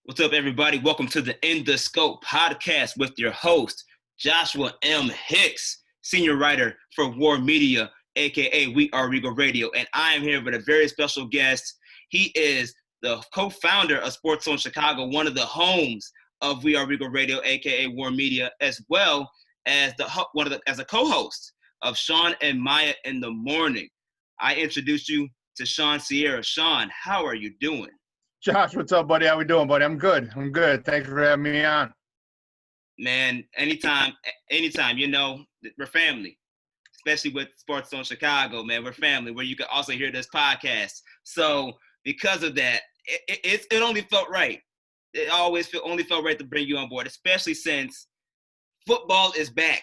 What's up, everybody? Welcome to the In the Scope podcast with your host, Joshua M. Hicks, senior writer for WARR Media, a.k.a. WARR Radio. And I am here with a very special guest. He is the co-founder of SportsZone Chicago, one of the homes of WARR Radio, a.k.a. WARR Media, as well as as a co-host of Shawn and Maya in the morning. I introduce you to Shawn Sierra. Shawn, how are you doing? Josh, what's up, buddy? How we doing, buddy? I'm good. Thanks for having me on. Man, anytime, you know, we're family, especially with SportsZone Chicago, man. We're family, where you can also hear this podcast. So because of that, it only felt right. It only felt right to bring you on board, especially since football is back.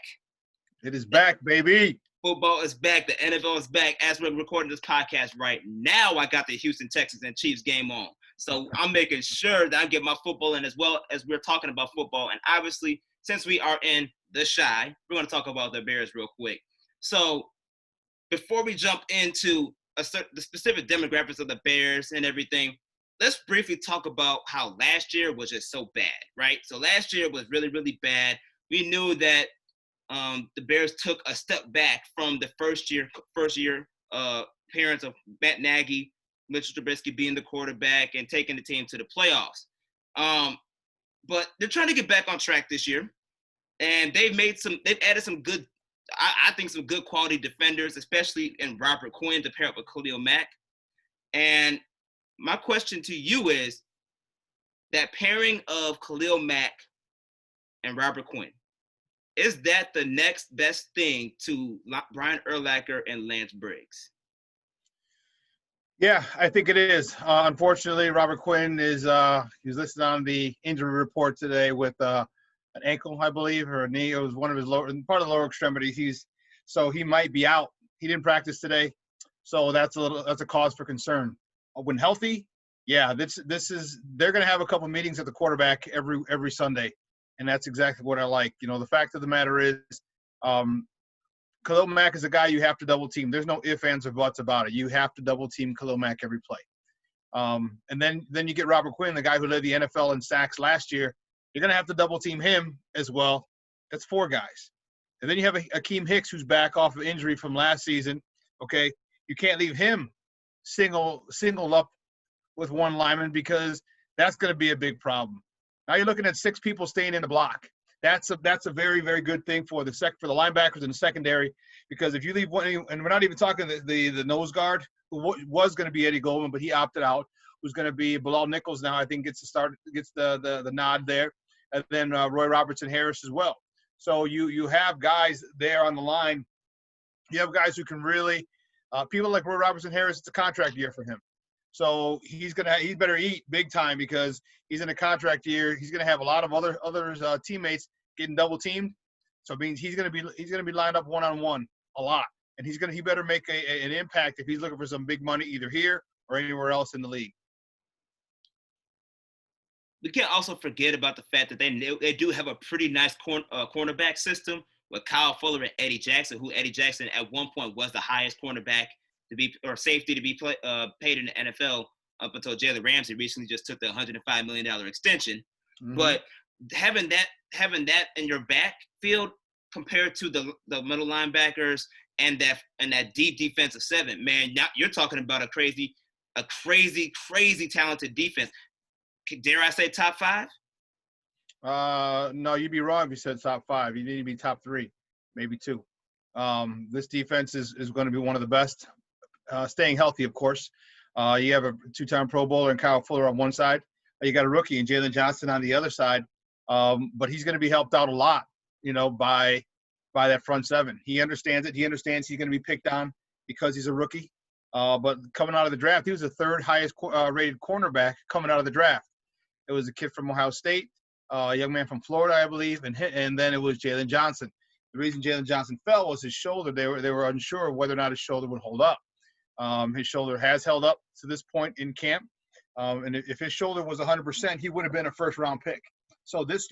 It is back, baby. Football is back. The NFL is back. As we're recording this podcast right now, I got the Houston Texans and Chiefs game on. So I'm making sure that I get my football in as well as we're talking about football. And obviously, since we are in the Chi, we're going to talk about the Bears real quick. So before we jump into the specific demographics of the Bears and everything, let's briefly talk about how last year was just so bad, right? So last year was really, really bad. We knew that the Bears took a step back from the first year appearance of Matt Nagy, Mitchell Trubisky being the quarterback and taking the team to the playoffs. But they're trying to get back on track this year. And they've added some good, I think some good quality defenders, especially in Robert Quinn to pair up with Khalil Mack. And my question to you is that pairing of Khalil Mack and Robert Quinn, is that the next best thing to Brian Urlacher and Lance Briggs? Yeah, I think it is. Unfortunately, Robert Quinn is he's listed on the injury report today with an ankle, I believe, or a knee. It was one of his part of the lower extremities. So he might be out. He didn't practice today, so that's a cause for concern. When healthy, yeah, they're going to have a couple meetings at the quarterback every Sunday, and that's exactly what I like. You know, the fact of the matter is, Khalil Mack is a guy you have to double team. There's no ifs, ands, or buts about it. You have to double team Khalil Mack every play. And then you get Robert Quinn, the guy who led the NFL in sacks last year. You're going to have to double team him as well. That's 4 guys. And then you have Akeem Hicks, who's back off of injury from last season. Okay, you can't leave him single up with one lineman because that's going to be a big problem. Now you're looking at 6 people staying in the block. That's a very, very good thing for the linebackers in the secondary, because if you leave one, and we're not even talking the nose guard, who was going to be Eddie Goldman, but he opted out, who's going to be Bilal Nichols now, I think gets the nod there, and then Roy Robertson Harris as well. So you have guys there on the line. You have guys who can really people like Roy Robertson Harris. It's a contract year for him. So he better eat big time because he's in a contract year. He's going to have a lot of other teammates getting double teamed. So it means he's going to be lined up one-on-one a lot, and he better make an impact if he's looking for some big money either here or anywhere else in the league. We can't also forget about the fact that they do have a pretty nice cornerback system with Kyle Fuller and Eddie Jackson, who Eddie Jackson at one point was the highest cornerback safety to be paid in the NFL up until Jalen Ramsey recently just took the $105 million extension. Mm-hmm. But having that in your backfield compared to the middle linebackers and that deep defensive 7, man, now you're talking about a crazy talented defense. Dare I say top 5? No, you'd be wrong if you said top 5. You need to be top 3, maybe 2. This defense is going to be one of the best. Staying healthy, of course. You have a 2-time Pro Bowler and Kyle Fuller on one side. You got a rookie and Jalen Johnson on the other side. But he's going to be helped out a lot, by that front 7. He understands it. He understands he's going to be picked on because he's a rookie. But coming out of the draft, he was the 3rd highest rated cornerback coming out of the draft. It was a kid from Ohio State, a young man from Florida, I believe, and then it was Jalen Johnson. The reason Jalen Johnson fell was his shoulder. They were unsure of whether or not his shoulder would hold up. His shoulder has held up to this point in camp. And if his shoulder was 100%, he would have been a first-round pick. So this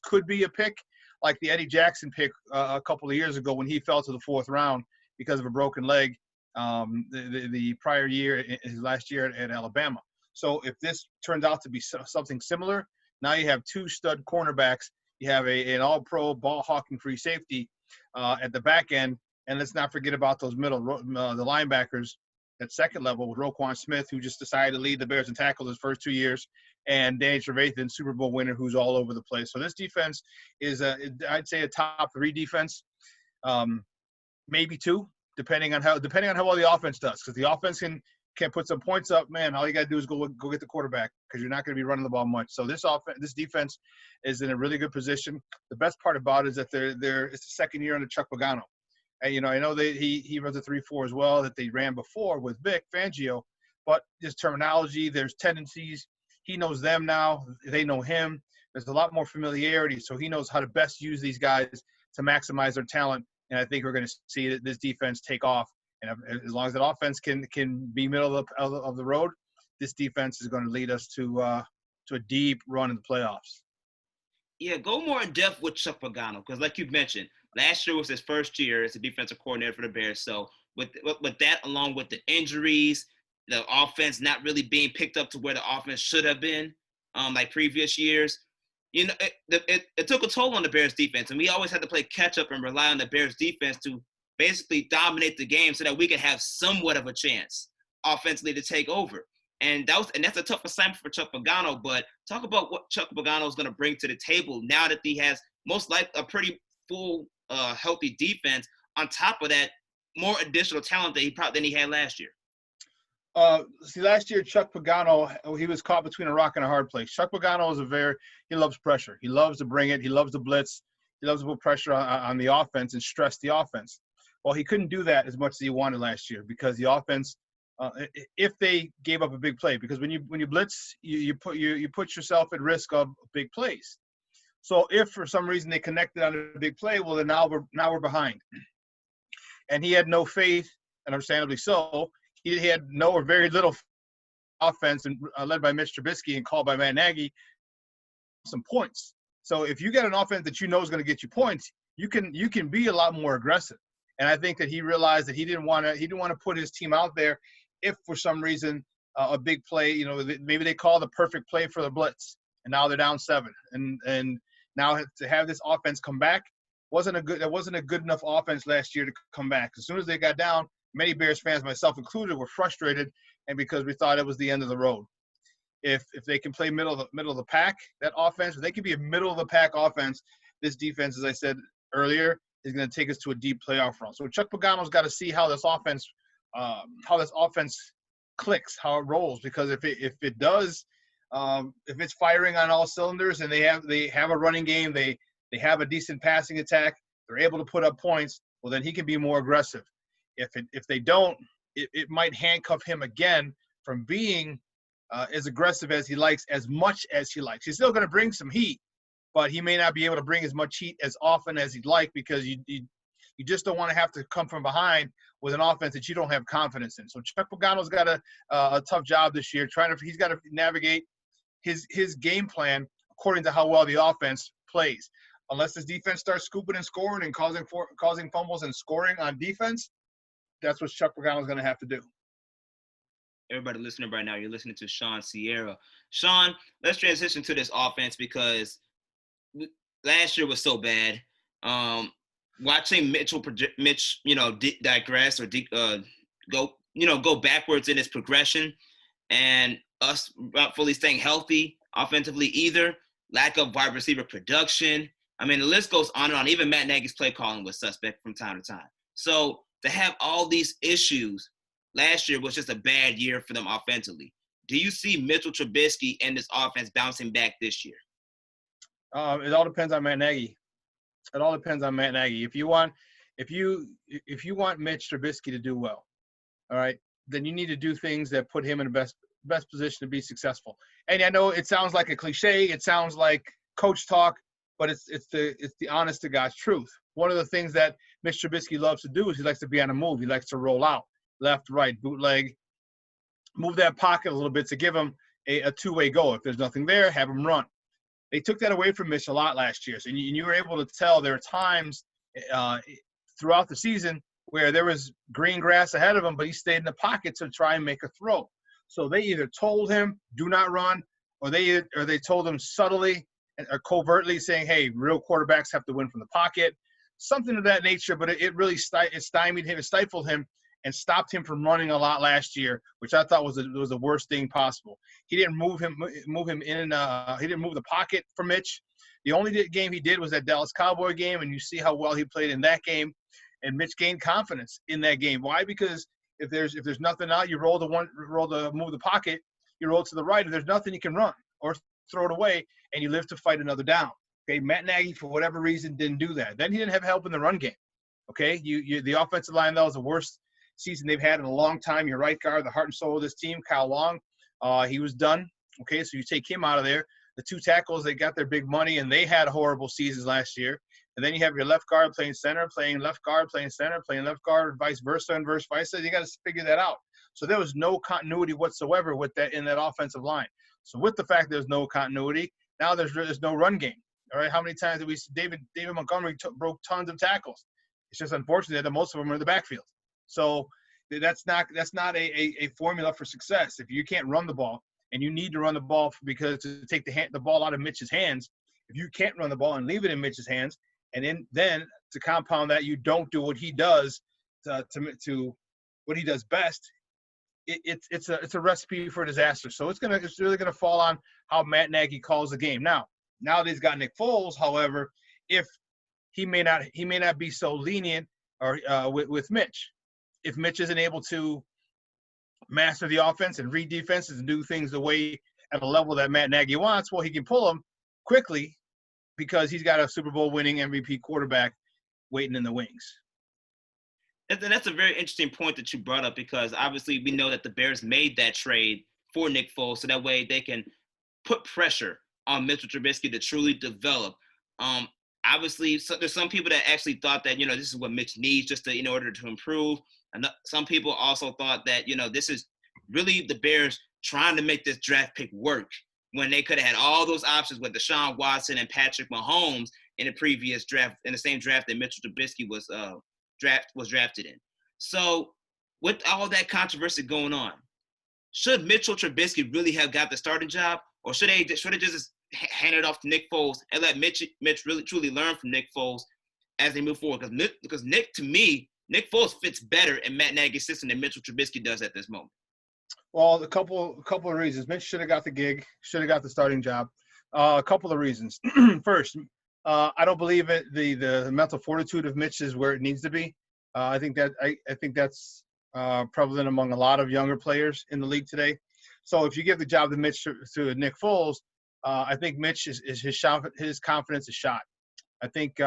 could be a pick like the Eddie Jackson pick a couple of years ago when he fell to the 4th round because of a broken leg the prior year, his last year at Alabama. So if this turns out to be something similar, now you have 2 stud cornerbacks. You have an all-pro ball-hawking free safety at the back end. And let's not forget about those the linebackers at second level with Roquan Smith, who just decided to lead the Bears in tackles his first 2 years, and Danny Trevathan, Super Bowl winner, who's all over the place. So this defense is, I'd say, a top 3 defense, maybe 2, depending on how well the offense does. Because the offense can put some points up, man. All you got to do is go get the quarterback, because you're not going to be running the ball much. So this defense is in a really good position. The best part about it is that it's the second year under Chuck Pagano. And, I know that he runs a 3-4 as well that they ran before with Vic Fangio, but his terminology, there's tendencies. He knows them now. They know him. There's a lot more familiarity, so he knows how to best use these guys to maximize their talent. And I think we're going to see this defense take off. And as long as that offense can be middle of the road, this defense is going to lead us to a deep run in the playoffs. Yeah, go more in depth with Chuck Pagano, because like you mentioned, last year was his first year as a defensive coordinator for the Bears. So with that, along with the injuries, the offense not really being picked up to where the offense should have been, like previous years, it took a toll on the Bears defense, and we always had to play catch up and rely on the Bears defense to basically dominate the game so that we could have somewhat of a chance offensively to take over. And that's a tough assignment for Chuck Pagano. But talk about what Chuck Pagano is going to bring to the table now that he has most likely a pretty full, healthy defense. On top of that, more additional talent than he had last year. Last year, Chuck Pagano, he was caught between a rock and a hard place. Chuck Pagano he loves pressure. He loves to bring it. He loves to blitz. He loves to put pressure on the offense and stress the offense. Well, he couldn't do that as much as he wanted last year because the offense, if they gave up a big play, because when you blitz, you put yourself at risk of big plays. So if for some reason they connected on a big play, well, then now we're behind. And he had no faith, and understandably so. He had no or very little offense, and led by Mitch Trubisky and called by Matt Nagy, some points. So if you get an offense that you know is going to get you points, you can be a lot more aggressive. And I think that he realized that he didn't want to put his team out there if for some reason a big play, maybe they call the perfect play for the blitz, and now they're down 7, and now to have this offense come back wasn't a good enough offense last year to come back. As soon as they got down, many Bears fans, myself included, were frustrated, and because we thought it was the end of the road. If they can play middle of the pack, that offense, if they can be a middle of the pack offense, this defense, as I said earlier, is going to take us to a deep playoff run. So Chuck Pagano's got to see how this offense clicks, how it rolls, because if it does, if it's firing on all cylinders and they have a running game, they have a decent passing attack, they're able to put up points, well, then he can be more aggressive. If they don't, it might handcuff him again from being as aggressive as he likes, as much as he likes. He's still going to bring some heat, but he may not be able to bring as much heat as often as he'd like, because you just don't want to have to come from behind with an offense that you don't have confidence in. So Chuck Pagano's got a tough job this year. He's got to navigate his game plan according to how well the offense plays. Unless this defense starts scooping and scoring and causing fumbles and scoring on defense, that's what Chuck Pagano's going to have to do. Everybody listening right now, you're listening to Shawn Sierra. Shawn, let's transition to this offense, because last year was so bad. Watching Mitch, digress or go backwards in his progression, and us not fully staying healthy offensively either. Lack of wide receiver production. I mean, the list goes on and on. Even Matt Nagy's play calling was suspect from time to time. So to have all these issues, last year was just a bad year for them offensively. Do you see Mitchell Trubisky and this offense bouncing back this year? It all depends on Matt Nagy. If you want Mitch Trubisky to do well, all right, then you need to do things that put him in the best position to be successful. And I know it sounds like a cliche, it sounds like coach talk, but it's the honest to God's truth. One of the things that Mitch Trubisky loves to do is he likes to be on the move. He likes to roll out, left, right, bootleg, move that pocket a little bit to give him a two-way go. If there's nothing there, have him run. They took that away from Mitch a lot last year. So you were able to tell there are times throughout the season where there was green grass ahead of him, but he stayed in the pocket to try and make a throw. So they either told him, do not run, or they told him subtly or covertly saying, hey, real quarterbacks have to win from the pocket, something of that nature. But it really stymied him, it stifled him, and stopped him from running a lot last year, which I thought was the worst thing possible. He didn't move him in. He didn't move the pocket for Mitch. The only game he did was that Dallas Cowboy game, and you see how well he played in that game. And Mitch gained confidence in that game. Why? Because if there's nothing out, you move the pocket, you roll to the right. If there's nothing, you can run or throw it away, and you live to fight another down. Okay, Matt Nagy, for whatever reason, didn't do that. Then he didn't have help in the run game. Okay, the offensive line, that was the worst season they've had in a long time. Your right guard, the heart and soul of this team, Kyle Long, he was done. Okay, so you take him out of there. The two tackles, they got their big money, and they had horrible seasons last year. And then you have your left guard playing center, playing left guard, playing center, playing left guard, vice versa, and vice versa. You got to figure that out. So there was no continuity whatsoever with that in that offensive line. So with the fact there's no continuity, now there's no run game. All right, how many times did we see David Montgomery broke tons of tackles? It's just unfortunate that most of them are in the backfield. So that's not a formula for success. If you can't run the ball, and you need to run the ball because to take the ball out of Mitch's hands, if you can't run the ball and leave it in Mitch's hands, and then to compound that, you don't do what he does to what he does best. It's a recipe for disaster. So it's really gonna fall on how Matt Nagy calls the game. Now that he's got Nick Foles, however, if he may not be so lenient or with Mitch. If Mitch isn't able to master the offense and read defenses and do things the way at a level that Matt Nagy wants, well, he can pull them quickly because he's got a Super Bowl winning MVP quarterback waiting in the wings. And that's a very interesting point that you brought up, because obviously we know that the Bears made that trade for Nick Foles so that way they can put pressure on Mitchell Trubisky to truly develop. Obviously, there's some people that actually thought that, this is what Mitch needs just in order to improve. And some people also thought that, this is really the Bears trying to make this draft pick work when they could have had all those options with Deshaun Watson and Patrick Mahomes in the previous draft, in the same draft that Mitchell Trubisky was drafted in. So with all that controversy going on, should Mitchell Trubisky really have got the starting job, or should they just hand it off to Nick Foles and let Mitch really truly learn from Nick Foles as they move forward? Because Nick Foles fits better in Matt Nagy's system than Mitchell Trubisky does at this moment. Well, a couple of reasons. Mitch should have got the gig, should have got the starting job. A couple of reasons. First, I don't believe the mental fortitude of Mitch is where it needs to be. I think that's prevalent among a lot of younger players in the league today. So if you give the job to Nick Foles, I think Mitch his confidence is shot. I think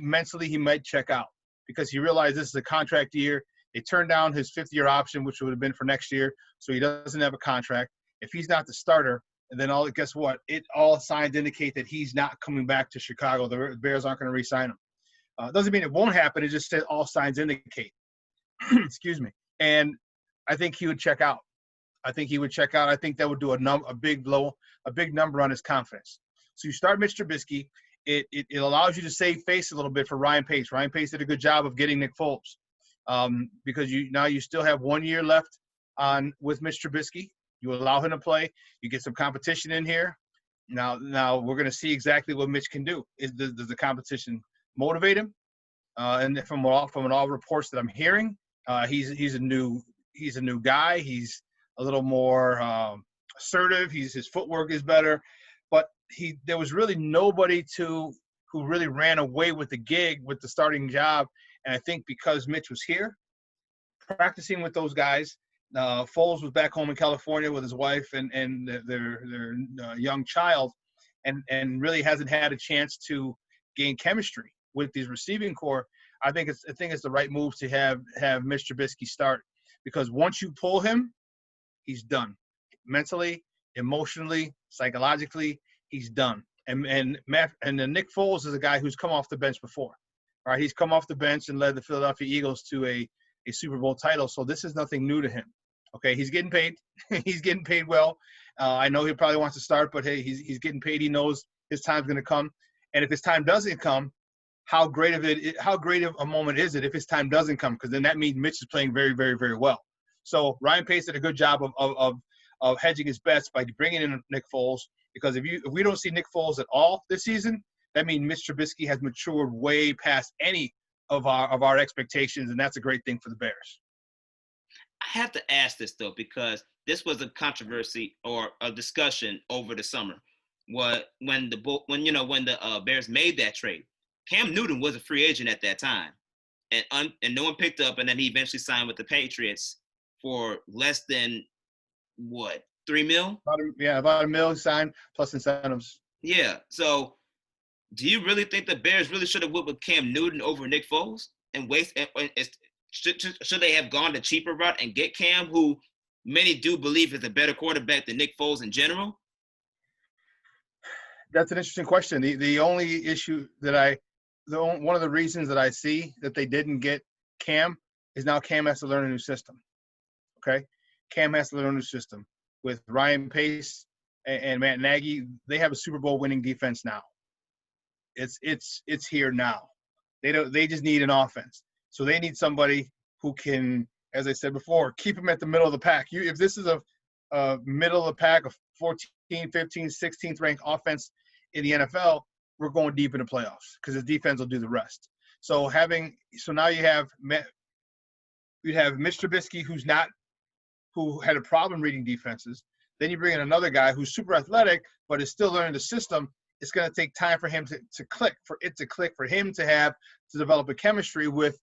mentally he might check out because he realized this is a contract year. They turned down his fifth-year option, which would have been for next year, so he doesn't have a contract. If he's not the starter, and then guess what? All signs indicate that he's not coming back to Chicago. The Bears aren't going to re-sign him. Doesn't mean it won't happen. It just says all signs indicate. Excuse me. And I think he would check out. I think that would do a big number on his confidence. So you start Mitch Trubisky. It allows you to save face a little bit for Ryan Pace. Ryan Pace did a good job of getting Nick Foles because you still have 1 year left with Mitch Trubisky. You allow him to play. You get some competition in here. Now we're going to see exactly what Mitch can do. Does the competition motivate him? And from all reports that I'm hearing, he's a new guy. He's a little more assertive. His footwork is better. But there was really nobody who really ran away with the gig, with the starting job. And I think because Mitch was here, practicing with those guys, Foles was back home in California with his wife and their young child, and really hasn't had a chance to gain chemistry with these receiving core. I think it's the right move to have Mitch Trubisky start, because once you pull him, he's done. Mentally, emotionally, psychologically, he's done. And Nick Foles is a guy who's come off the bench before. All right, he's come off the bench and led the Philadelphia Eagles to a Super Bowl title. So this is nothing new to him. Okay, he's getting paid. He's getting paid well. I know he probably wants to start, but hey, he's getting paid. He knows his time's going to come. And if his time doesn't come, how great of a moment is it if his time doesn't come? Because then that means Mitch is playing very, very, very well. So Ryan Pace did a good job of hedging his bets by bringing in Nick Foles, because if we don't see Nick Foles at all this season, that means Mitch Trubisky has matured way past any of our expectations, and that's a great thing for the Bears. I have to ask this though, because this was a controversy or a discussion over the summer. When the Bears made that trade, Cam Newton was a free agent at that time, and no one picked up, and then he eventually signed with the Patriots for less than what, $3 million? About $1 million signed plus incentives. Yeah. So, do you really think the Bears really should have went with Cam Newton over Nick Foles and should they have gone the cheaper route and get Cam, who many do believe is a better quarterback than Nick Foles in general? That's an interesting question. The only issue that one of the reasons that I see that they didn't get Cam is now Cam has to learn a new system. Okay? Cam has to learn a new system. With Ryan Pace and Matt Nagy, they have a Super Bowl winning defense now. It's here now. They just need an offense. So they need somebody who can, as I said before, keep them at the middle of the pack. If this is a middle of the pack, a 14, 15, 16th ranked offense in the NFL, we're going deep in the playoffs because the defense will do the rest. So now you have Mitch Trubisky, who had a problem reading defenses. Then you bring in another guy who's super athletic but is still learning the system. It's going to take time for him to click, for him to develop a chemistry with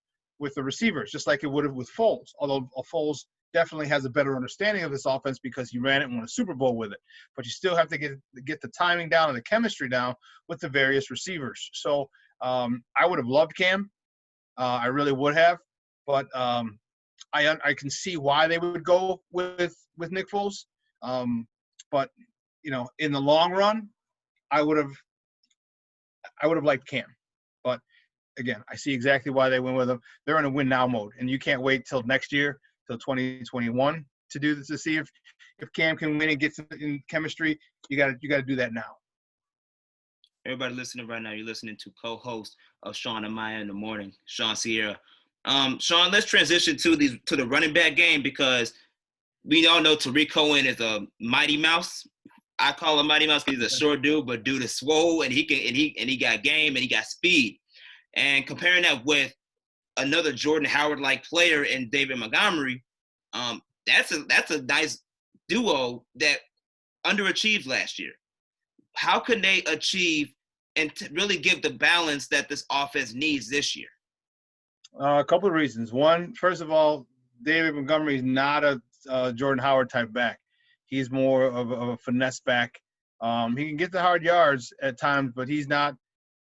the receivers, just like it would have with Foles. Although Foles definitely has a better understanding of this offense because he ran it and won a Super Bowl with it. But you still have to get the timing down and the chemistry down with the various receivers. So I would have loved Cam. I really would have. But I can see why they would go with Nick Foles. But in the long run, I would have liked Cam. But again, I see exactly why they went with him. They're in a win now mode, and you can't wait till next year, till 2021, to do this, to see if Cam can win and get in chemistry. You got to do that now. Everybody listening right now, you're listening to co-host of Shawn and Maya in the morning, Sean Sierra. Shawn, let's transition to the running back game, because we all know Tariq Cohen is a mighty mouse. I call him mighty mouse because he's a short dude, but dude is swole, and he got game and he got speed. And comparing that with another Jordan Howard-like player in David Montgomery, that's a nice duo that underachieved last year. How can they achieve and really give the balance that this offense needs this year? A couple of reasons. One, first of all, David Montgomery is not a Jordan Howard type back. He's more of a finesse back. He can get the hard yards at times, but he's not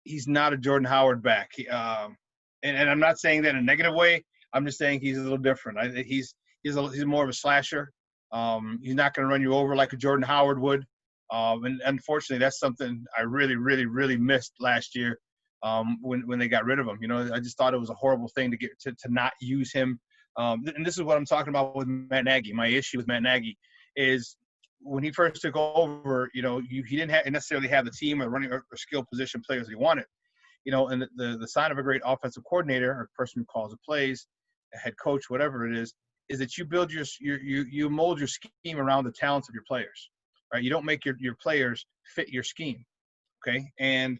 a Jordan Howard back. And I'm not saying that in a negative way. I'm just saying he's a little different. He's more of a slasher. He's not going to run you over like a Jordan Howard would. And unfortunately, that's something I really, really, really missed last year when they got rid of him. I just thought it was a horrible thing to not use him. And this is what I'm talking about with Matt Nagy. My issue with Matt Nagy is when he first took over, he didn't necessarily have the team or running or skill position players he wanted. And the sign of a great offensive coordinator or person who calls the plays, a head coach, whatever it is that you build you mold your scheme around the talents of your players, right? You don't make your players fit your scheme, okay? And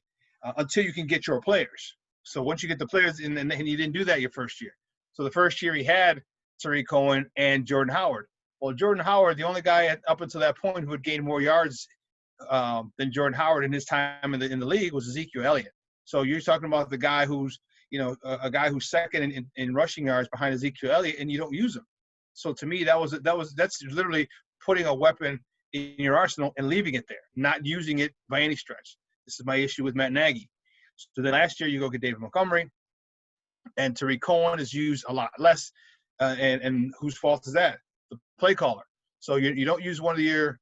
until you can get your players. So once you get the players in, and you didn't do that your first year. So the first year he had Tariq Cohen and Jordan Howard. Well, Jordan Howard, the only guy up until that point who had gained more yards than Jordan Howard in his time in the league was Ezekiel Elliott. So you're talking about the guy who's, a guy who's second in rushing yards behind Ezekiel Elliott, and you don't use him. So to me, that's literally putting a weapon in your arsenal and leaving it there, not using it by any stretch. This is my issue with Matt Nagy. So then last year you go get David Montgomery, and Tariq Cohen is used a lot less. And whose fault is that? The play caller. So you don't use one of your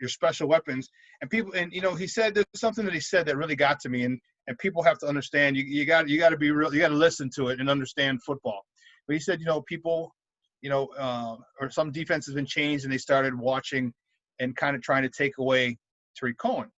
special weapons. And people, and he said there's something that he said that really got to me, and people have to understand. You got to be real. You got to listen to it and understand football. But he said, people, or some defense has been changed, and they started watching and kind of trying to take away Tariq Cohen.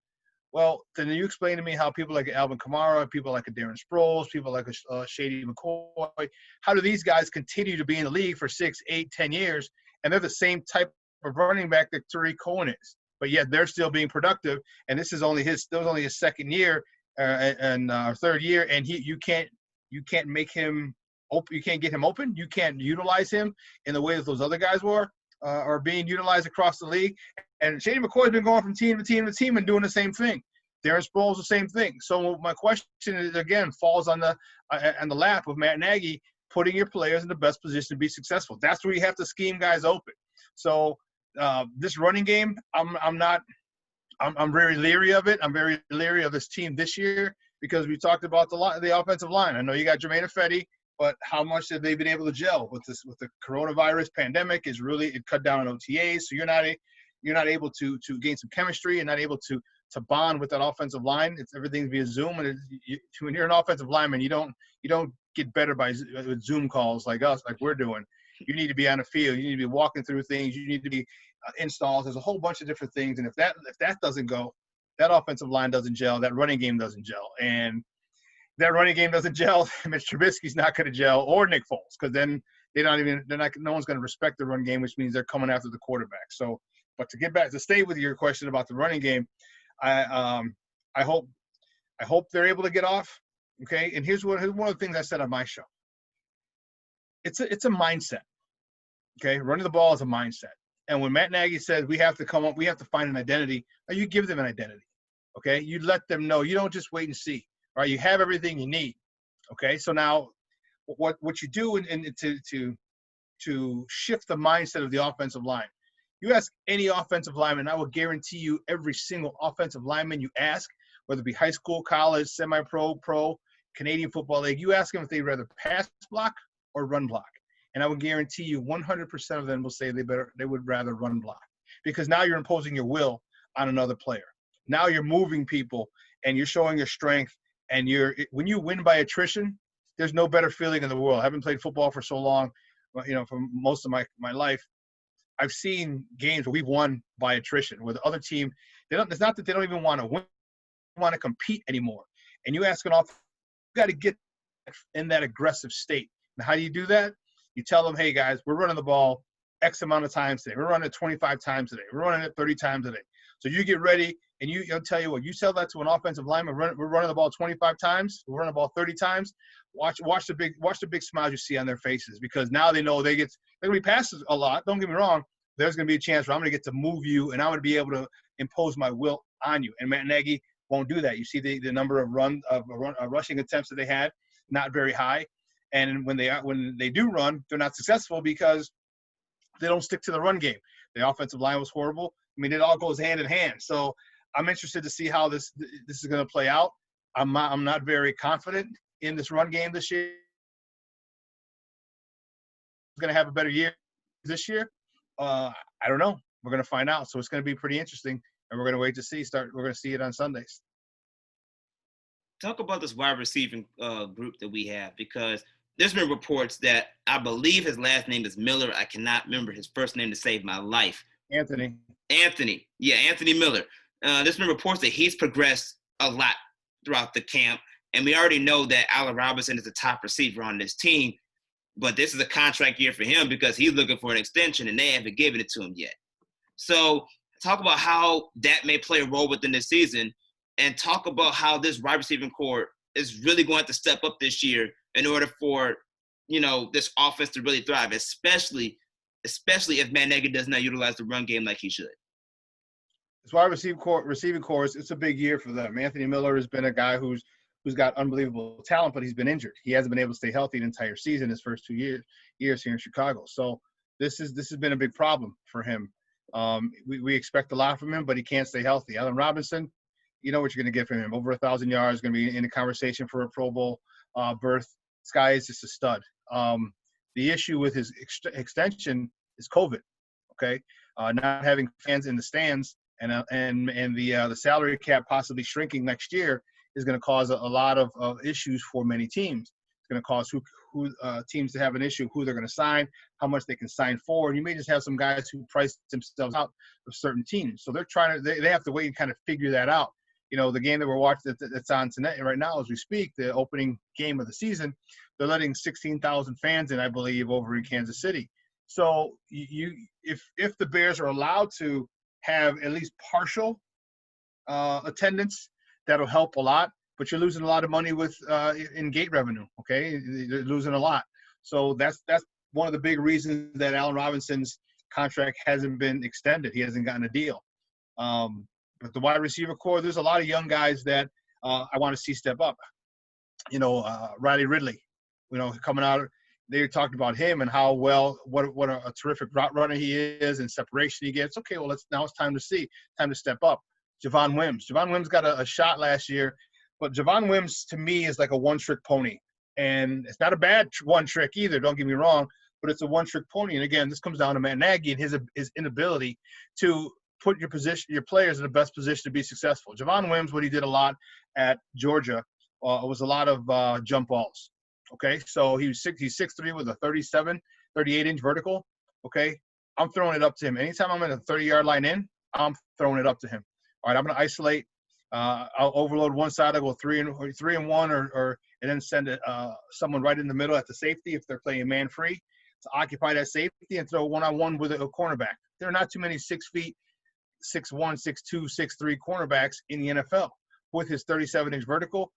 Well, then you explain to me how people like Alvin Kamara, people like a Darren Sproles, people like a Shady McCoy, how do these guys continue to be in the league for 6, 8, 10 years, and they're the same type of running back that Tariq Cohen is, but yet they're still being productive, and this is only his second year and third year, and you can't make him open, you can't get him open, you can't utilize him in the way that those other guys were are being utilized across the league. And Shady McCoy's been going from team to team to team and doing the same thing. Darren Sproles, the same thing. So my question is, again, falls on the lap of Matt Nagy, putting your players in the best position to be successful. That's where you have to scheme guys open. So this running game, I'm very leery of it. I'm very leery of this team this year because we talked about the offensive line. I know you got Jermaine Ifedi, but how much have they been able to gel with the coronavirus pandemic? It cut down on OTAs, so you're not able to gain some chemistry and not able to bond with that offensive line. Everything's via Zoom, and when you're an offensive lineman, you don't get better with Zoom calls like we're doing. You need to be on the field. You need to be walking through things. You need to be installs. There's a whole bunch of different things, and if that doesn't go, that offensive line doesn't gel. That running game doesn't gel, and that running game doesn't gel. Mitch Trubisky's not going to gel, or Nick Foles, because then no one's going to respect the run game, which means they're coming after the quarterback. So, but to stay with your question about the running game, I hope they're able to get off. Okay, and here's one of the things I said on my show. It's a mindset. Okay, running the ball is a mindset. And when Matt Nagy says we have to find an identity, you give them an identity. Okay, you let them know. You don't just wait and see. All right, you have everything you need. Okay, so now what you do to shift the mindset of the offensive line. You ask any offensive lineman, I will guarantee you every single offensive lineman you ask, whether it be high school, college, semi-pro, pro, Canadian Football League, you ask them if they'd rather pass block or run block. And I will guarantee you 100% of them will say they would rather run block, because now you're imposing your will on another player. Now you're moving people and you're showing your strength. And when you win by attrition, there's no better feeling in the world. I haven't played football for so long, for most of my life. I've seen games where we've won by attrition, where the other team, it's not that they don't even want to win, they want to compete anymore. And you ask an offense, you got to get in that aggressive state. And how do you do that? You tell them, hey, guys, we're running the ball X amount of times today. We're running it 25 times today. We're running it 30 times a day. So you get ready, and I'll tell you what, you tell that to an offensive lineman, we're running the ball 25 times, we're running the ball 30 times. Watch the big smiles you see on their faces, because now they know they're going to be passes a lot. Don't get me wrong. There's going to be a chance where I'm going to get to move you, and I'm going to be able to impose my will on you. And Matt Nagy won't do that. You see the number of rushing attempts that they had, not very high. And when they do run, they're not successful because they don't stick to the run game. The offensive line was horrible. I mean, it all goes hand in hand. So I'm interested to see how this is going to play out. I'm not very confident in this run game this year. It's going to have a better year this year. I don't know. We're going to find out. So it's going to be pretty interesting, and we're going to wait to see. We're going to see it on Sundays. Talk about this wide receiving group that we have, because there's been reports that I believe his last name is Miller. I cannot remember his first name to save my life. Anthony. Yeah, Anthony Miller. There's been reports that he's progressed a lot throughout the camp, and we already know that Allen Robinson is the top receiver on this team, but this is a contract year for him because he's looking for an extension, and they haven't given it to him yet. So talk about how that may play a role within this season, and talk about how this wide receiving core is really going to step up this year in order for, this offense to really thrive, especially if Matt Nagy does not utilize the run game like he should. This wide receiving core, it's a big year for them. Anthony Miller has been a guy who's got unbelievable talent, but he's been injured. He hasn't been able to stay healthy the entire season, his first 2 years here in Chicago. So this has been a big problem for him. We expect a lot from him, but he can't stay healthy. Allen Robinson, you know what you're going to get from him. Over 1,000 yards, going to be in the conversation for a Pro Bowl berth. This guy is just a stud. The issue with his extension is COVID, okay? Not having fans in the stands and the salary cap possibly shrinking next year is going to cause a lot of issues for many teams. It's going to cause teams to have an issue who they're going to sign, how much they can sign for. And you may just have some guys who price themselves out of certain teams. So they have to wait and kind of figure that out. the game that we're watching that's on tonight right now as we speak, the opening game of the season, they're letting 16,000 fans in, I believe, over in Kansas City. So if the Bears are allowed to have at least partial attendance, that'll help a lot. But you're losing a lot of money with in gate revenue. Okay, you're losing a lot. So that's one of the big reasons that Allen Robinson's contract hasn't been extended. He hasn't gotten a deal. But the wide receiver core, there's a lot of young guys that I want to see step up. Riley Ridley, coming out, they talked about him and how what a terrific route runner he is and separation he gets. Okay, well, now it's time to step up. Javon Wims got a shot last year, but Javon Wims to me is like a one-trick pony. And it's not a bad one trick either, don't get me wrong, but it's a one-trick pony. And again, this comes down to Matt Nagy and his inability to put your players in the best position to be successful. Javon Wims, what he did a lot at Georgia was a lot of jump balls. Okay, so he's 6'3" with a 38-inch vertical. Okay, I'm throwing it up to him. Anytime I'm in a 30-yard line in, I'm throwing it up to him. All right, I'm going to isolate. I'll overload one side. I'll go 3 and 1, or and then send someone right in the middle at the safety if they're playing man free to occupy that safety and throw one-on-one with a cornerback. There are not too many 6 feet, 6'1", 6'2", 6'3" cornerbacks in the NFL. With his 37-inch vertical,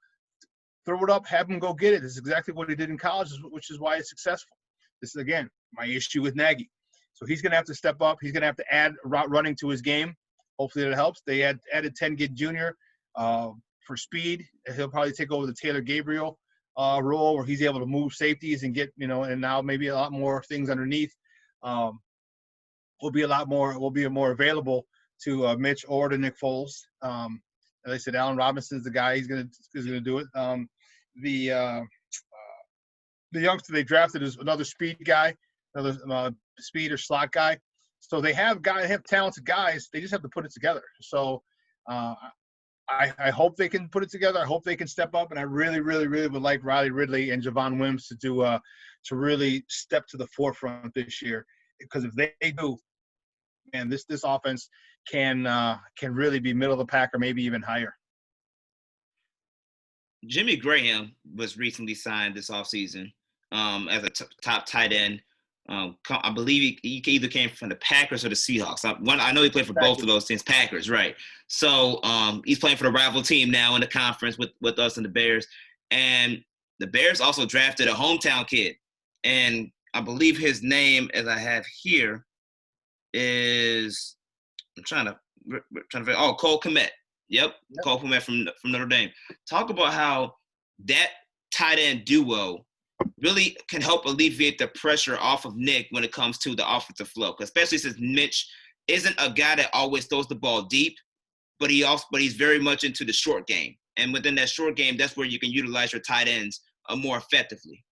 throw it up, have him go get it. This is exactly what he did in college, which is why he's successful. This is, again, my issue with Nagy. So he's going to have to step up. He's going to have to add route running to his game. Hopefully that helps. They added Ted Ginn Jr. For speed. He'll probably take over the Taylor Gabriel role where he's able to move safeties and get, and now maybe a lot more things underneath. Will be more available to Mitch or to Nick Foles. As I said, Allen Robinson's the guy. He's gonna do it. The youngster they drafted is another speed guy, another speed or slot guy. So they have talented guys. They just have to put it together. So I hope they can put it together. I hope they can step up. And I really, really, really would like Riley Ridley and Javon Wims to really step to the forefront this year. Because if they do, and this offense can really be middle of the pack or maybe even higher. Jimmy Graham was recently signed this offseason as a top tight end. I believe he either came from the Packers or the Seahawks. I know he played for both of those teams. Packers, right. So he's playing for the rival team now in the conference with us and the Bears. And the Bears also drafted a hometown kid. And I believe his name, as I have here, is Cole Kmet. Yep, Cole Kmet from Notre Dame. Talk about how that tight end duo really can help alleviate the pressure off of Nick when it comes to the offensive flow, especially since Mitch isn't a guy that always throws the ball deep, but he's very much into the short game. And within that short game, that's where you can utilize your tight ends more effectively.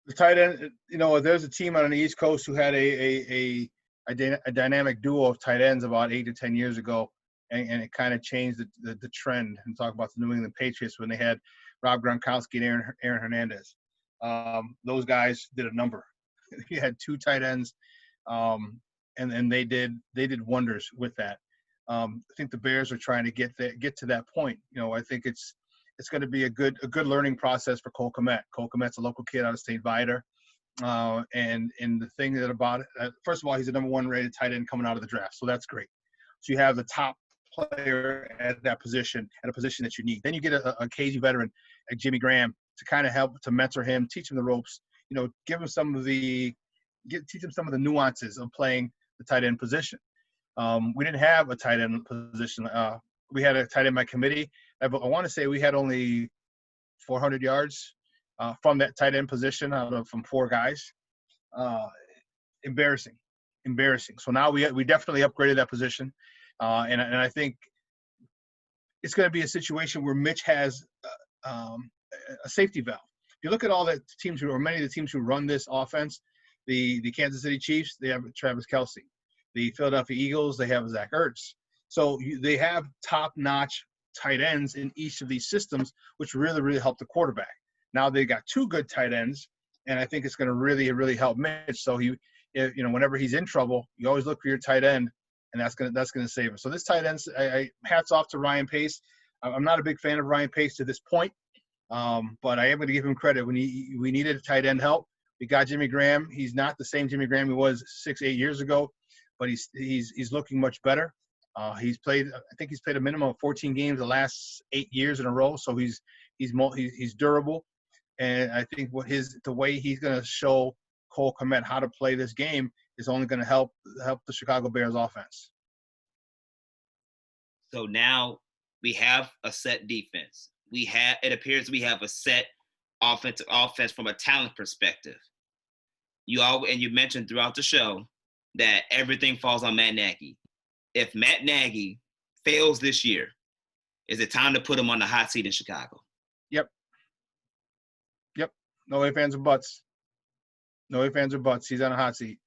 The tight end, there's a team on the East Coast who had a dynamic duo of tight ends about 8 to 10 years ago, and it kind of changed the trend. And talk about the New England Patriots when they had Rob Gronkowski and Aaron Hernandez. Those guys did a number. He had 2 tight ends, and they did wonders with that. I think the Bears are trying to get to that point. I think it's going to be a good learning process for Cole Kmet. Cole Kmet's a local kid out of St. Viator. And the thing that about it, first of all, he's the number 1 rated tight end coming out of the draft. So that's great. So you have the top player at that position, at a position that you need. Then you get a cagey veteran like Jimmy Graham to kind of help to mentor him, teach him the ropes, teach him some of the nuances of playing the tight end position. We didn't have a tight end position. We had a tight end by committee. I want to say we had only 400 yards from that tight end position from 4 guys. Embarrassing. So now we definitely upgraded that position. And I think it's going to be a situation where Mitch has a safety valve. If you look at all the teams many of the teams who run this offense, the Kansas City Chiefs, they have Travis Kelce. The Philadelphia Eagles, they have Zach Ertz. So they have top-notch tight ends in each of these systems, which really, really help the quarterback. Now they got 2 good tight ends, and I think it's going to really, really help Mitch. So whenever he's in trouble, you always look for your tight end and that's gonna save him. So this tight end, hats off to Ryan Pace. I'm not a big fan of Ryan Pace to this point, but I am going to give him credit. When we needed tight end help, we got Jimmy Graham. He's not the same Jimmy Graham he was 6-8 years ago, but he's looking much better. He's played a minimum of 14 games the last 8 years in a row, so he's durable. And I think the way he's going to show Cole Kmet how to play this game is only going to help the Chicago Bears offense. So now we have a set defense. It appears we have a set offense from a talent perspective. You mentioned throughout the show that everything falls on Matt Nagy. If Matt Nagy fails this year, is it time to put him on the hot seat in Chicago? Yep. No ifs, ands, or buts. No ifs, ands, or buts. He's on a hot seat.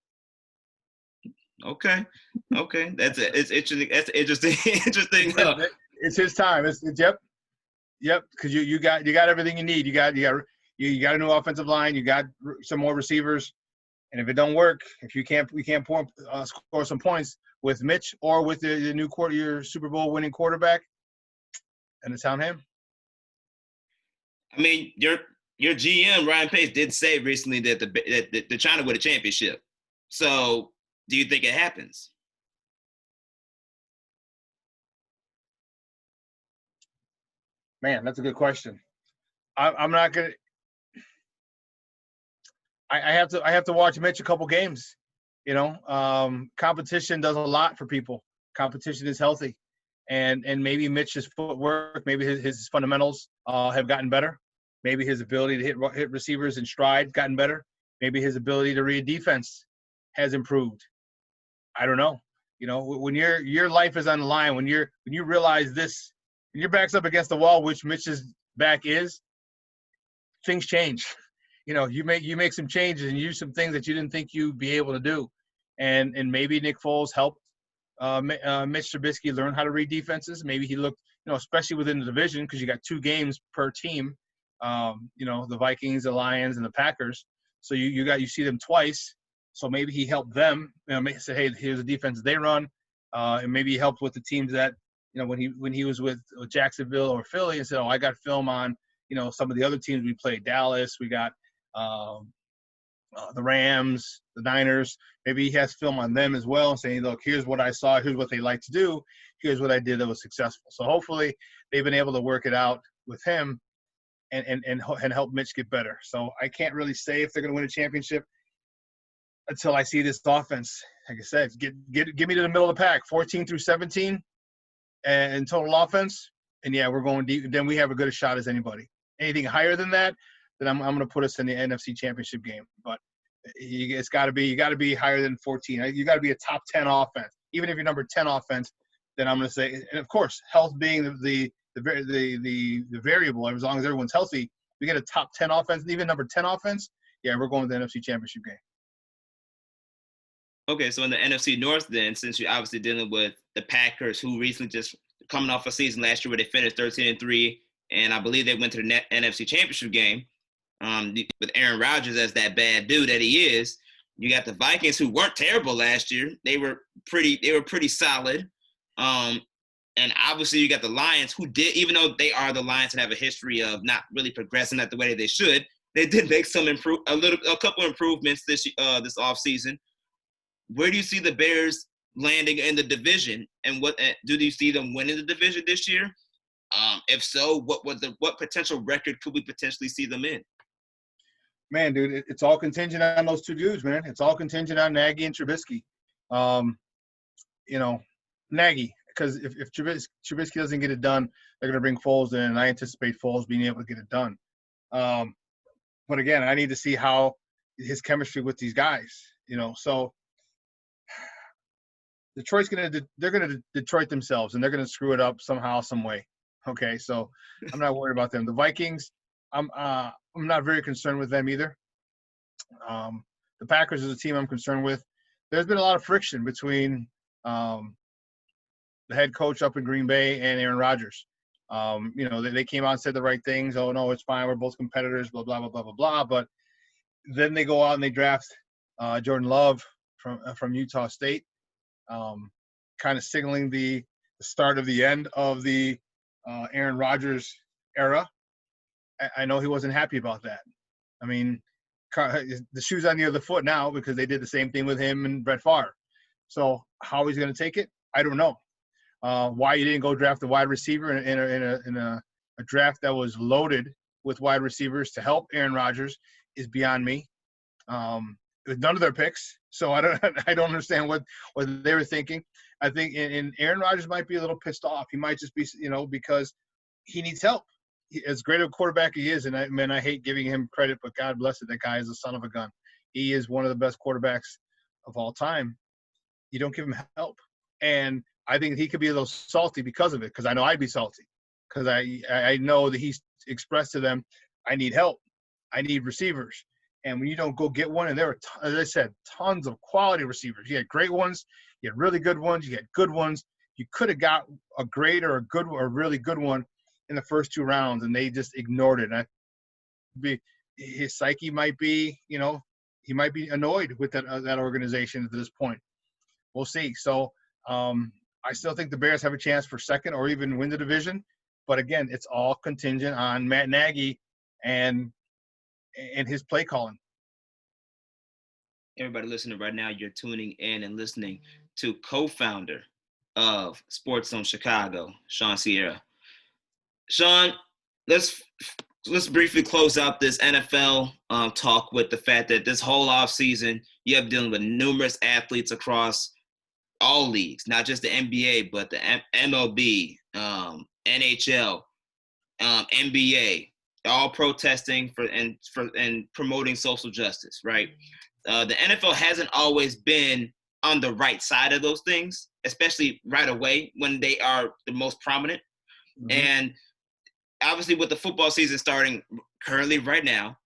Okay. That's it. It's interesting. That's interesting. It's his time. Yep. Because you got everything you need. You got a new offensive line. You got some more receivers. And if it don't work, if we can't score some points with Mitch or with the new your Super Bowl winning quarterback, and it's on him. I mean, your GM Ryan Pace did say recently that they're trying to win a championship. So, do you think it happens? Man, that's a good question. I'm not gonna. I have to watch Mitch a couple games. Competition does a lot for people. Competition is healthy, and maybe Mitch's footwork, maybe his fundamentals have gotten better. Maybe his ability to hit receivers in stride gotten better. Maybe his ability to read defense has improved. I don't know. When your life is on the line, when you realize this, when your back's up against the wall, which Mitch's back is, things change. You make some changes and use some things that you didn't think you'd be able to do, and maybe Nick Foles helped Mitch Trubisky learn how to read defenses. Maybe he looked, especially within the division, because you got 2 games per team. The Vikings, the Lions, and the Packers. So you see them twice. So maybe he helped them. Say, hey, here's the defense they run, and maybe he helped with the teams that when he was with Jacksonville or Philly and said, I got film on some of the other teams we played. Dallas, we got the Rams, the Niners. Maybe he has film on them as well, saying, look, here's what I saw, here's what they like to do, here's what I did that was successful. So hopefully they've been able to work it out with him and help Mitch get better. So I can't really say if they're going to win a championship until I see this offense. Like I said, get me to the middle of the pack, 14 through 17 and total offense. And yeah, we're going deep. Then we have as good a shot as anybody. Anything higher than that, then I'm going to put us in the NFC Championship game. But you got to be higher than 14. You got to be a top 10 offense. Even if you're number 10 offense, then I'm going to say, and of course, health being the variable. As long as everyone's healthy, we get a top 10 offense, even number 10 offense. Yeah, we're going to the NFC Championship game. Okay, so in the NFC North, then, since you're obviously dealing with the Packers, who recently just coming off a season last year where they finished 13-3, and I believe they went to the NFC Championship game with Aaron Rodgers as that bad dude that he is. You got the Vikings, who weren't terrible last year; they were pretty solid. And obviously, you got the Lions, who did, even though they are the Lions and have a history of not really progressing at the way that they should, they did make a couple improvements this offseason. Where do you see the Bears landing in the division, and what do you see them winning the division this year? If so, what potential record could we potentially see them in? Man, dude, it's all contingent on those 2 dudes, man. It's all contingent on Nagy and Trubisky. Nagy, because if Trubisky doesn't get it done, they're going to bring Foles in, and I anticipate Foles being able to get it done. But again, I need to see how his chemistry with these guys. So Detroit's they're going to Detroit themselves, and they're going to screw it up somehow, some way. Okay, so I'm not worried about them. The Vikings, I'm not very concerned with them either. The Packers is a team I'm concerned with. There's been a lot of friction between the head coach up in Green Bay and Aaron Rodgers. They came out and said the right things. Oh, no, it's fine. We're both competitors, blah, blah, blah, blah, blah, blah. But then they go out and they draft Jordan Love from Utah State. kind of signaling the start of the end of the Aaron Rodgers era. I know he wasn't happy about that. I mean, the shoe's on the other foot now because they did the same thing with him and Brett Favre. So how he's going to take it, I don't know. Why you didn't go draft a wide receiver in a draft that was loaded with wide receivers to help Aaron Rodgers is beyond me. It was none of their picks, so I don't understand what they were thinking. I think and Aaron Rodgers might be a little pissed off. He might just be, because he needs help. As great a quarterback he is, and I hate giving him credit, but God bless it, that guy is a son of a gun. He is one of the best quarterbacks of all time. You don't give him help, and I think he could be a little salty because of it. Because I know I'd be salty, because I know that he's expressed to them, I need help, I need receivers, and when you don't go get one, and there were, as I said, tons of quality receivers. You had great ones, you had really good ones, you had good ones. You could have got a great or a good or a really good one in the first 2 rounds, and they just ignored it. And his psyche might be, he might be annoyed with that organization at this point. We'll see. So I still think the Bears have a chance for second or even win the division. But again, it's all contingent on Matt Nagy and his play calling. Everybody listening right now, you're tuning in and listening to co-founder of SportsZone Chicago, Shawn Sierra. Shawn, let's briefly close out this NFL talk with the fact that this whole offseason, you have dealing with numerous athletes across all leagues, not just the NBA, but the MLB, NHL, NBA, all protesting and promoting social justice, right? The NFL hasn't always been on the right side of those things, especially right away when they are the most prominent. Mm-hmm. And obviously with the football season starting currently right now,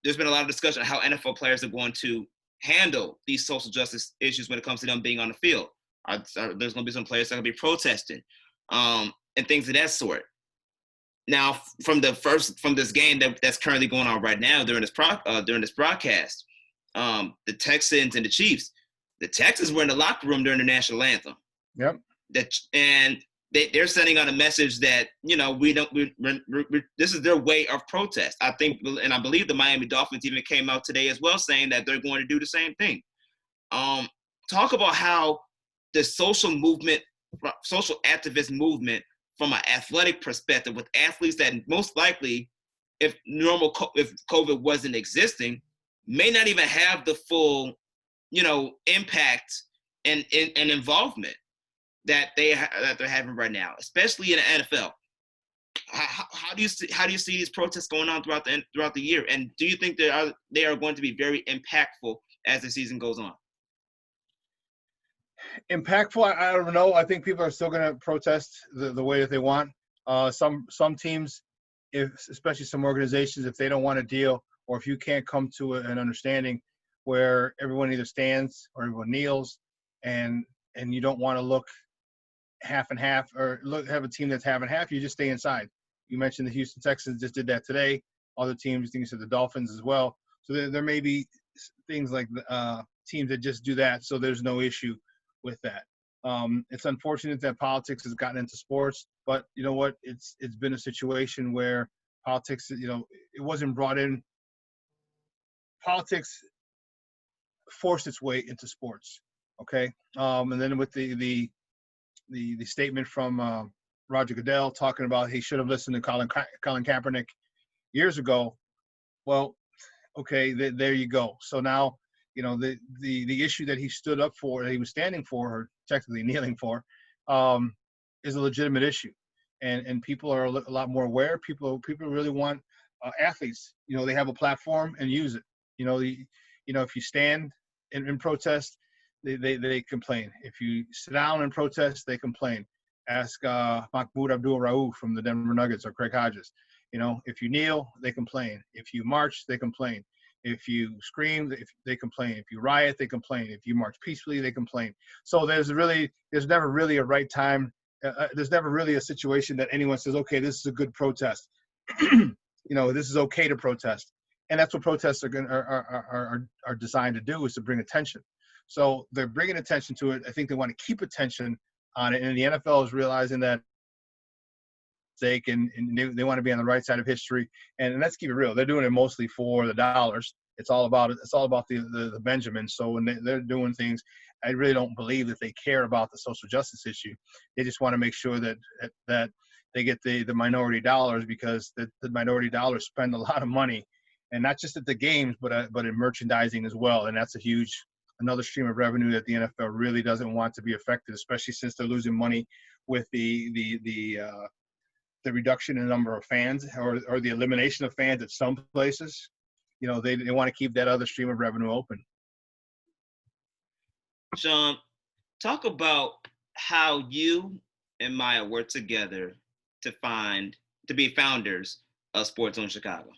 there's been a lot of discussion on how NFL players are going to handle these social justice issues when it comes to them being on the field. There's going to be some players that are going to be protesting and things of that sort. Now, from this game that's currently going on right now during this broadcast, the Texans and the Chiefs, the Texans were in the locker room during the national anthem. Yep. They're sending out a message that, this is their way of protest. I think, and I believe the Miami Dolphins even came out today as well saying that they're going to do the same thing. Talk about how the social activist movement from an athletic perspective with athletes that most likely, if COVID wasn't existing, may not even have the full, impact and involvement that they're having right now, especially in the NFL. How do you see these protests going on throughout the year? And do you think they are going to be very impactful as the season goes on? Impactful, I don't know. I think people are still going to protest the way that they want. Some teams, especially some organizations, if they don't want to deal, or if you can't come to an understanding where everyone either stands or everyone kneels, and you don't want to look half and half or have a team that's half and half, you just stay inside. You mentioned the Houston Texans just did that today. Other teams, I think you said the Dolphins as well. So there may be things like teams that just do that, so there's no issue with that. It's unfortunate that politics has gotten into sports, but you know what? It's been a situation where politics, it wasn't brought in. Politics forced its way into sports. Okay, and then with the statement from Roger Goodell talking about he should have listened to Colin Kaepernick years ago. Well, okay, there you go. So now, the issue that he stood up for, that he was standing for, or technically kneeling for, is a legitimate issue, and people are a lot more aware. People really want athletes. They have a platform and use it. If you stand in protest, they complain. If you sit down and protest, they complain. Ask Mahmoud Abdul-Rauf from the Denver Nuggets or Craig Hodges. If you kneel, they complain. If you march, they complain. If you scream, they complain. If you riot, they complain. If you march peacefully, they complain. So there's never really a right time. There's never really a situation that anyone says, okay, this is a good protest. This is okay to protest. And that's what protests are designed to do, is to bring attention. So they're bringing attention to it. I think they want to keep attention on it. And the NFL is realizing that they want to be on the right side of history. And let's keep it real. They're doing it mostly for the dollars. It's all about it. It's all about the Benjamins. So when they're doing things, I really don't believe that they care about the social justice issue. They just want to make sure that they get the minority dollars, because the minority dollars spend a lot of money, and not just at the games, but in merchandising as well. And that's another stream of revenue that the NFL really doesn't want to be affected, especially since they're losing money with the reduction in the number of fans or the elimination of fans at some places. They want to keep that other stream of revenue open. Shawn, talk about how you and Maya worked together to be founders of SportsZone Chicago.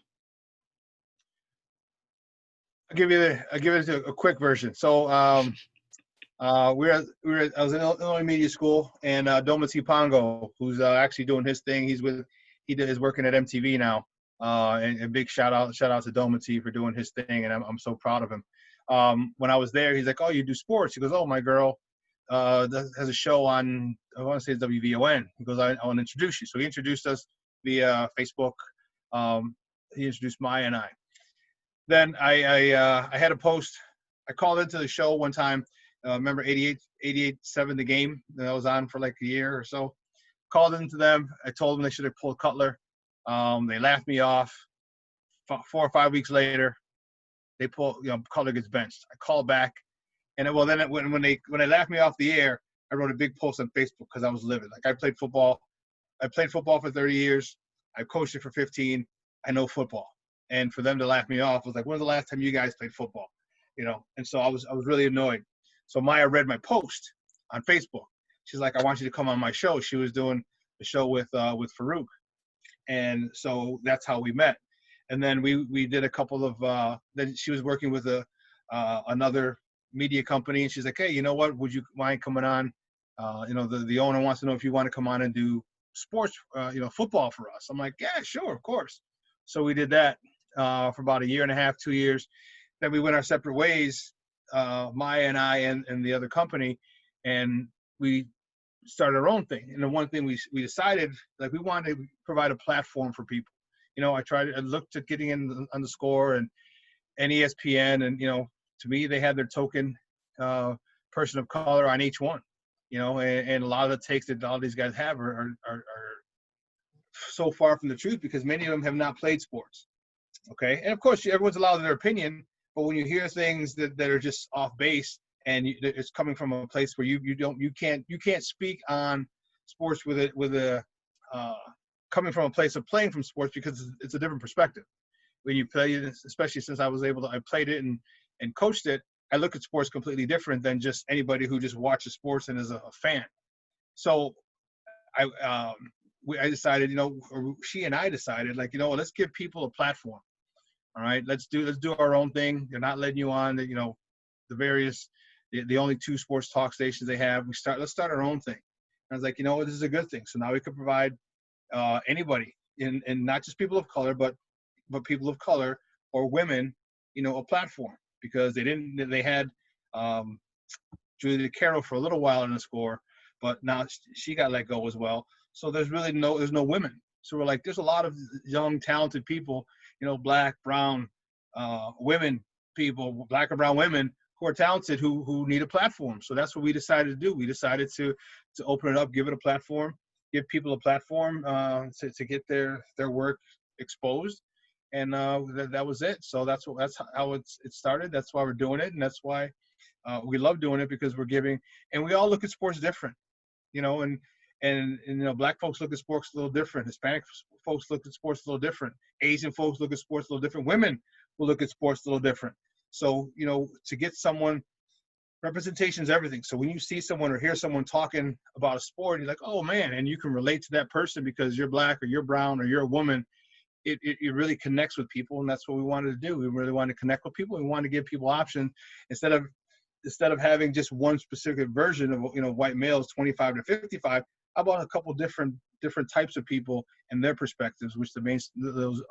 I'll give it a quick version. So I was in Illinois Media School, and Domity Pongo, who's actually doing his thing. He's working at MTV now. And a big shout out to Domity for doing his thing, and I'm so proud of him. When I was there, he's like, "Oh, you do sports?" He goes, "Oh, my girl has a show on, I want to say it's WVON." He goes, "I want to introduce you." So he introduced us via Facebook. He introduced Maya and I. Then I had a post. I called into the show one time. Remember 88-7 the game that I was on for like a year or so. Called into them. I told them they should have pulled Cutler. They laughed me off. 4 or 5 weeks later, they pull. Cutler gets benched. I called back, and when they laughed me off the air, I wrote a big post on Facebook because I was livid. Like, I played football. I played football for 30 years. I coached it for 15. I know football. And for them to laugh me off was like, "When's the last time you guys played football?" And so I was really annoyed. So Maya read my post on Facebook. She's like, "I want you to come on my show." She was doing the show with Farouk. And so that's how we met. And then we did a couple of then she was working with another media company, and she's like, "Hey, you know what? Would you mind coming on? The owner wants to know if you want to come on and do sports, football for us." I'm like, "Yeah, sure, of course." So we did that for about a year and a half, 2 years. Then we went our separate ways, Maya and I and the other company, and we started our own thing. And the one thing we decided, like, we wanted to provide a platform for people. I looked at getting in on the Score and ESPN, and to me, they had their token person of color on each one. And a lot of the takes that all these guys have are so far from the truth, because many of them have not played sports. Okay, and of course everyone's allowed their opinion, but when you hear things that are just off base, and it's coming from a place where you can't speak on sports coming from a place of playing from sports, because it's a different perspective. When you play it, especially since I played it and coached it, I look at sports completely different than just anybody who just watches sports and is a fan. So I decided, or she and I decided, like, let's give people a platform. All right, let's do our own thing. They're not letting you on the only 2 sports talk stations they have. Let's start our own thing. And I was like, this is a good thing. So now we could provide anybody, and not just people of color, but people of color or women, a platform, because they had Julia Carroll for a little while in the Score, but now she got let go as well. So there's no women. So we're like, there's a lot of young, talented people, black, brown, women people, black or brown women who are talented, who need a platform. So that's what we decided to do. We decided to open it up, give it a platform, give people a platform to get their work exposed. And that was it. So that's how it started. That's why we're doing it. And that's why we love doing it, because we're giving, and we all look at sports different, and black folks look at sports a little different. Hispanic folks look at sports a little different. Asian folks look at sports a little different. Women will look at sports a little different. So, to get someone, representation is everything. So when you see someone or hear someone talking about a sport, you're like, "Oh man," and you can relate to that person because you're black or you're brown or you're a woman. It really connects with people, and that's what we wanted to do. We really wanted to connect with people. We wanted to give people options instead of having just one specific version of white males 25 to 55. How about a couple different types of people and their perspectives, which those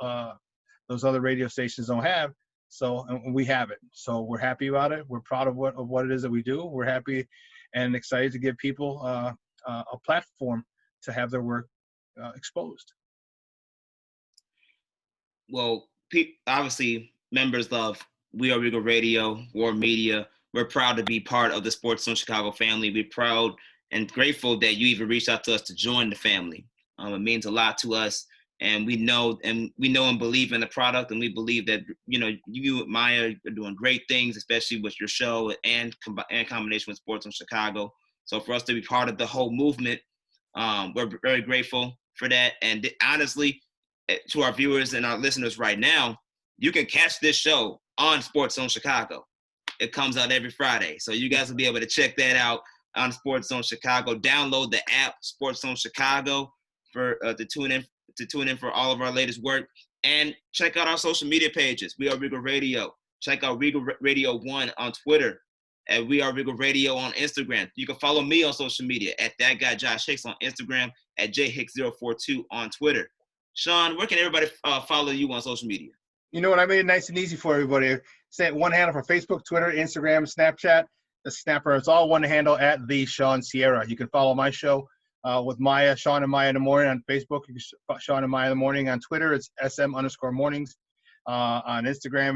other radio stations don't have. So and we have it. So we're happy about it. We're proud of what it is that we do. We're happy and excited to give people a platform to have their work exposed. Well, obviously, members of WARR Radio, WARR Media, we're proud to be part of the SportsZone Chicago family. We're proud and grateful that you even reached out to us to join the family. It means a lot to us, and we know and believe in the product, and we believe that you and Maya are doing great things, especially with your show and combination with SportsZone Chicago. So for us to be part of the whole movement, we're very grateful for that. And honestly, to our viewers and our listeners right now, you can catch this show on SportsZone Chicago. It comes out every Friday, so you guys will be able to check that out on SportsZone Chicago. Download the app SportsZone Chicago for to tune in for all of our latest work, and check out our social media pages. We are Regal Radio. Check out Regal Radio 1 on Twitter, and We Are Regal Radio on Instagram. You can follow me on social media at That Guy Josh Hicks on Instagram, at jhicks042 on Twitter. Shawn, where can everybody follow you on social media? You know what? I made it nice and easy for everybody. Send one handle for Facebook, Twitter, Instagram, Snapchat. The Snapper. It's all one handle at the Shawn Sierra. You can follow my show with Maya, Shawn and Maya in the morning on Facebook. Shawn and Maya in the morning on Twitter. It's SM_mornings. On Instagram,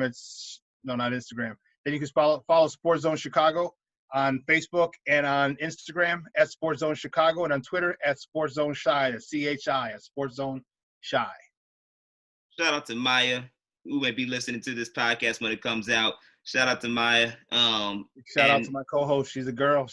not Instagram. Then you can follow SportsZone Chicago on Facebook and on Instagram at SportsZone Chicago, and on Twitter at SportsZone Shy, that's CHI, at SportsZone Shy. Shout out to Maya, who may be listening to this podcast when it comes out. Shout out to Maya. Shout out to my co-host. She's a girl.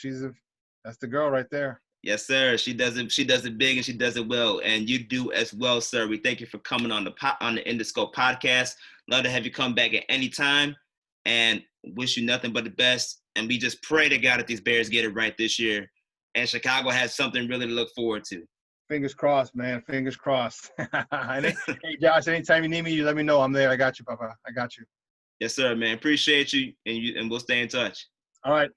That's the girl right there. Yes, sir. She does it big, and she does it well, and you do as well, sir. We thank you for coming on the Endoscope podcast. Love to have you come back at any time, and wish you nothing but the best. And we just pray to God that these Bears get it right this year, and Chicago has something really to look forward to. Fingers crossed, man. Fingers crossed. Hey, Josh, anytime you need me, you let me know. I'm there. I got you, Papa. I got you. Yes, sir, man. Appreciate you, and we'll stay in touch. All right.